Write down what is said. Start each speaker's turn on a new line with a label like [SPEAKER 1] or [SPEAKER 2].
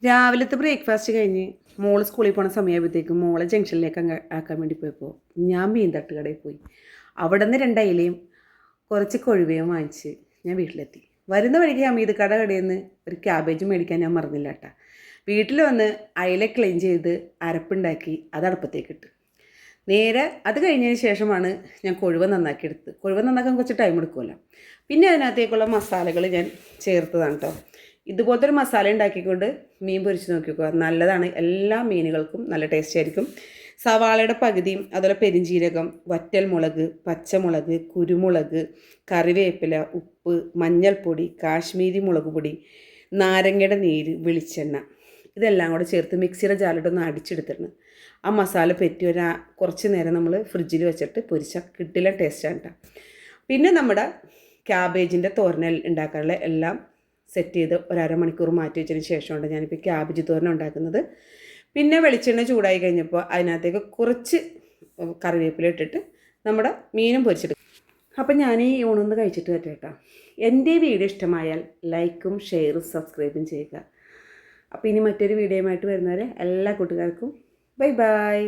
[SPEAKER 1] രാവിലത്തെ ബ്രേക്ക്ഫാസ്റ്റ് കഴിഞ്ഞ് മോള് സ്കൂളിൽ പോണ സമയമാകുമ്പോഴത്തേക്കും മോളെ ജംഗ്ഷനിലേക്ക് ആക്കാൻ വേണ്ടി പോയപ്പോൾ ഞാൻ മീൻ തട്ടുകടയിൽ പോയി. അവിടെ നിന്ന് 2 അയിലയും കുറച്ച് കൊഴുവയും വാങ്ങിച്ച് ഞാൻ വീട്ടിലെത്തി. വരുന്ന വഴിക്ക് ഹമീദ് കടയിൽ നിന്ന് ഒരു ക്യാബേജ് മേടിക്കാൻ ഞാൻ മറന്നില്ല കേട്ടോ. വീട്ടിൽ വന്ന് അയില ക്ലീൻ ചെയ്ത് അരപ്പുണ്ടാക്കി അത് അടുപ്പത്തേക്കിട്ട് നേരെ അത് കഴിഞ്ഞതിന് ശേഷമാണ് ഞാൻ കൊഴുവ നന്നാക്കിയെടുത്ത്. കൊഴുവ നന്നാക്കാൻ കുറച്ച് ടൈം എടുക്കുമല്ലോ. പിന്നെ അതിനകത്തേക്കുള്ള മസാലകൾ ഞാൻ ചേർത്തതാണ് കേട്ടോ. ഇതുപോലത്തെ ഒരു മസാല ഉണ്ടാക്കിക്കൊണ്ട് മീൻ പൊരിച്ച് നോക്കിക്കോ, നല്ലതാണ്. എല്ലാ മീനുകൾക്കും നല്ല ടേസ്റ്റ് ആയിരിക്കും. സവാളയുടെ പകുതിയും അതുപോലെ പെരിഞ്ചീരകം, വറ്റൽമുളക്, പച്ചമുളക്, കുരുമുളക്, കറിവേപ്പില, ഉപ്പ്, മഞ്ഞൾപ്പൊടി, കാശ്മീരി മുളക് പൊടി, നാരങ്ങയുടെ നീര്, വെളിച്ചെണ്ണ ഇതെല്ലാം കൂടെ ചേർത്ത് മിക്സിയുടെ ജാറിലിട്ടൊന്ന് അടിച്ചെടുത്തിട്ടുണ്ട്. ആ മസാല പെറ്റി കുറച്ച് നേരം നമ്മൾ ഫ്രിഡ്ജിൽ വെച്ചിട്ട് പൊരിച്ചാൽ കിട്ടില്ല ടേസ്റ്റാണ് കേട്ടോ. പിന്നെ നമ്മുടെ ക്യാബേജിൻ്റെ തോരൻ ഉണ്ടാക്കാനുള്ള എല്ലാം സെറ്റ് ചെയ്ത് ഒരു അരമണിക്കൂർ മാറ്റി വെച്ചതിന് ശേഷമാണ് ഞാനിപ്പോൾ ക്യാബേജ് തോരൻ ഉണ്ടാക്കുന്നത്. പിന്നെ വെളിച്ചെണ്ണ ചൂടായി കഴിഞ്ഞപ്പോൾ അതിനകത്തേക്ക് കുറച്ച് കറിവേപ്പില ഇട്ടിട്ട് നമ്മുടെ മീനും പൊരിച്ചെടുക്കും. അപ്പം ഞാൻ ഈ ഊണൊന്ന് കഴിച്ചിട്ട് കേട്ടോ. എൻ്റെ വീഡിയോ ഇഷ്ടമായാൽ ലൈക്കും ഷെയറും സബ്സ്ക്രൈബും ചെയ്യുക. അപ്പോൾ ഇനി മറ്റൊരു വീഡിയോയുമായിട്ട് വരുന്നവരെ എല്ലാ കൂട്ടുകാർക്കും ബൈ ബൈ.